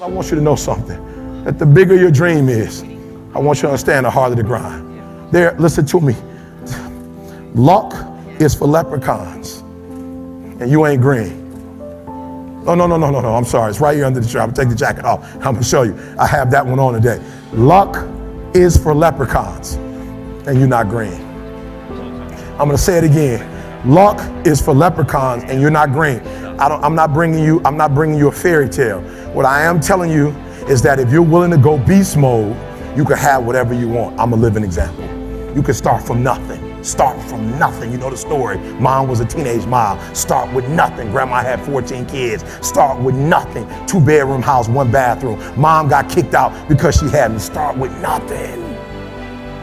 I want you to know something, that the bigger your dream is, I want you to understand the harder the grind. There, listen to me. Luck is for leprechauns, and you ain't green. No, I'm sorry. It's right here under the shirt. I'm gonna take the jacket off. I'm gonna show you. I have that one on today. Luck is for leprechauns, and you're not green. I'm gonna say it again. Luck is for leprechauns, and you're not green. I'm not bringing you a fairy tale. What I am telling you is that if you're willing to go beast mode, you can have whatever you want. I'm a living example. You can start from nothing. Start from nothing. You know the story. Mom was a teenage mom. Start with nothing. Grandma had 14 kids. Start with nothing. 2-bedroom house, 1 bathroom. Mom got kicked out because she had me. Start with nothing.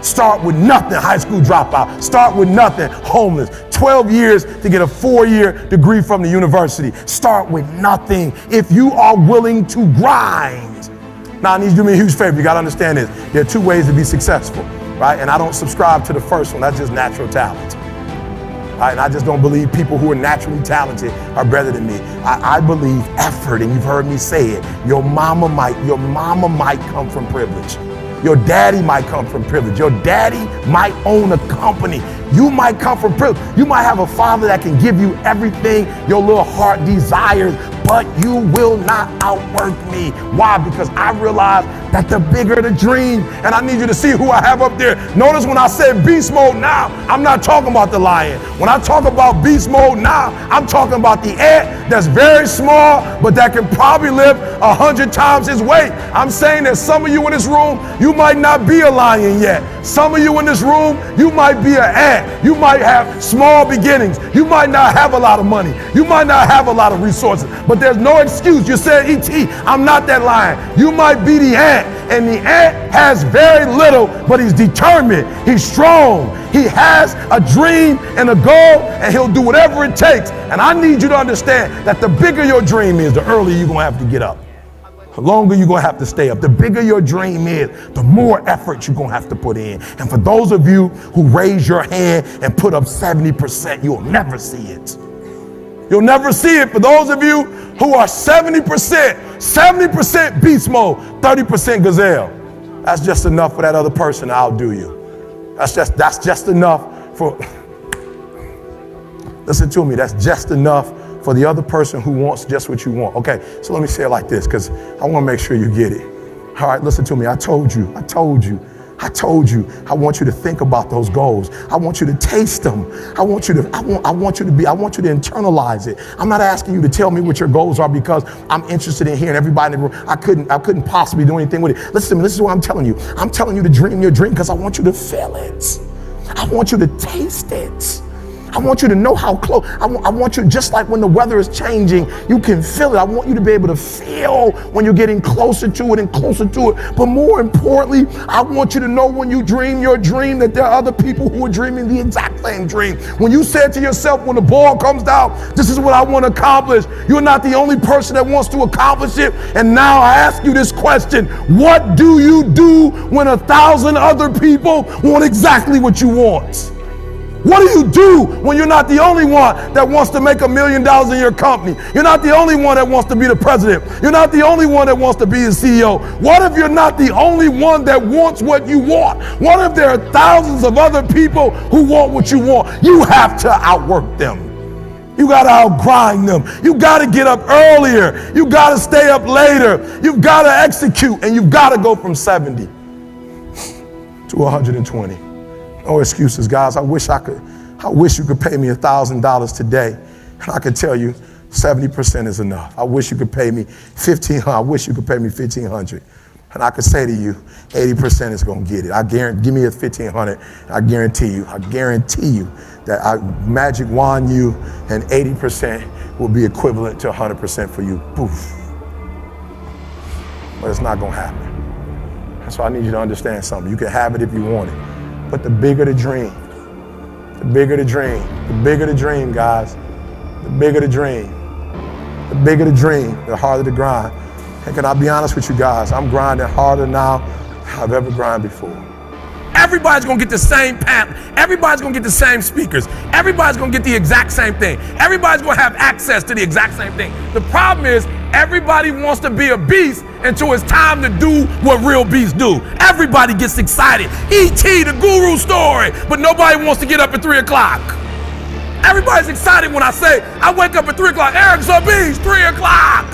Start with nothing. High school dropout. Start with nothing. Homeless. 12 years to get a 4-year degree from the university. Start with nothing if you are willing to grind. Now, I need you to do me a huge favor. You got to understand this. There are 2 ways to be successful, right? And I don't subscribe to the first one. That's just natural talent. Right? And I just don't believe people who are naturally talented are better than me. I believe effort, and you've heard me say it. Your mama might come from privilege. Your daddy might come from privilege. Your daddy might own a company. You might come from privilege. You might have a father that can give you everything your little heart desires, but you will not outwork me. Why? Because I realize that the bigger the dream, and I need you to see who I have up there. Notice when I said beast mode now, I'm not talking about the lion. When I talk about beast mode now, I'm talking about the ant that's very small, but that can probably lift 100 times his weight. I'm saying that some of you in this room, you might not be a lion yet. Some of you in this room, you might be an ant. You might have small beginnings. You might not have a lot of money. You might not have a lot of resources, but there's no excuse. You said, E.T., I'm not that lion. You might be the ant, and the ant has very little, but he's determined. He's strong. He has a dream and a goal, and he'll do whatever it takes. And I need you to understand that the bigger your dream is, the earlier you're going to have to get up. The longer you're going to have to stay up. The bigger your dream is, the more effort you're going to have to put in. And for those of you who raise your hand and put up 70%, you'll never see it. You'll never see it. For those of you who are 70% beast mode, 30% gazelle. That's just enough for that other person to outdo you. That's just enough for, listen to me, that's just enough for the other person who wants just what you want. Okay, so let me say it like this, because I want to make sure you get it. All right, listen to me. I told you. I want you to think about those goals. I want you to taste them. I want you to internalize it. I'm not asking you to tell me what your goals are because I'm interested in hearing everybody in the room. I couldn't possibly do anything with it. Listen to me. This is what I'm telling you. I'm telling you to dream your dream because I want you to feel it. I want you to taste it. I want you to know how close. I want you, just like when the weather is changing, you can feel it. I want you to be able to feel when you're getting closer to it and closer to it. But more importantly, I want you to know when you dream your dream that there are other people who are dreaming the exact same dream. When you said to yourself, when the ball comes down, this is what I want to accomplish. You're not the only person that wants to accomplish it. And now I ask you this question. What do you do when 1,000 other people want exactly what you want? What do you do when you're not the only one that wants to make $1 million in your company? You're not the only one that wants to be the president. You're not the only one that wants to be the CEO. What if you're not the only one that wants what you want? What if there are thousands of other people who want what you want? You have to outwork them. You got to outgrind them. You got to get up earlier. You got to stay up later. You've got to execute, and you've got to go from 70 to 120. No excuses, guys. I wish you could pay me $1,000 today, and I could tell you 70% is enough. I wish you could pay me $1,500. I wish you could pay me $1,500, and I could say to you, 80% is going to get it. I guarantee. Give me a $1,500. I guarantee you that I magic wand you, and 80% will be equivalent to 100% for you. Poof. But it's not going to happen. So I need you to understand something. You can have it if you want it. But the bigger the dream, guys, the bigger the dream, the harder the grind. And can I be honest with you guys? I'm grinding harder now than I've ever grinded before. everybody's gonna get the same path. Everybody's gonna get the same speakers. Everybody's gonna get the exact same thing. Everybody's gonna have access to the exact same thing. The problem is everybody wants to be a beast until it's time to do what real beasts do. Everybody gets excited. E.T., the guru story, but nobody wants to get up at 3 o'clock. Everybody's excited when I say, I wake up at 3 o'clock, Eric's a beast, 3 o'clock.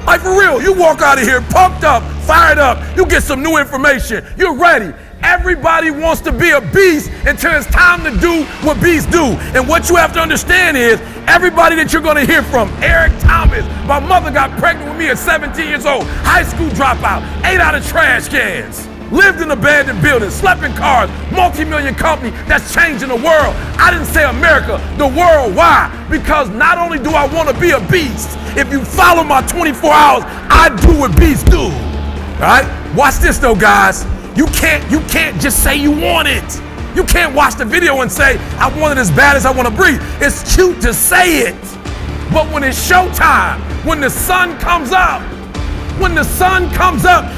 Like for real, you walk out of here pumped up, fired up, you get some new information, you're ready. Everybody wants to be a beast until it's time to do what beasts do. And what you have to understand is, everybody that you're gonna hear from, Eric Thomas, my mother got pregnant with me at 17 years old, high school dropout, ate out of trash cans, lived in abandoned buildings, slept in cars, multi-million company that's changing the world. I didn't say America, the world. Why? Because not only do I want to be a beast, if you follow my 24 hours, I do what beasts do. All right? Watch this though, guys. You can't just say you want it. You can't watch the video and say, I want it as bad as I want to breathe. It's cute to say it. But when it's showtime, when the sun comes up,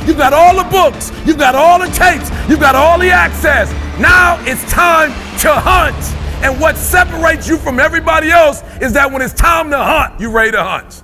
you've got all the books, you've got all the tapes, you've got all the access. Now it's time to hunt. And what separates you from everybody else is that when it's time to hunt, you're ready to hunt.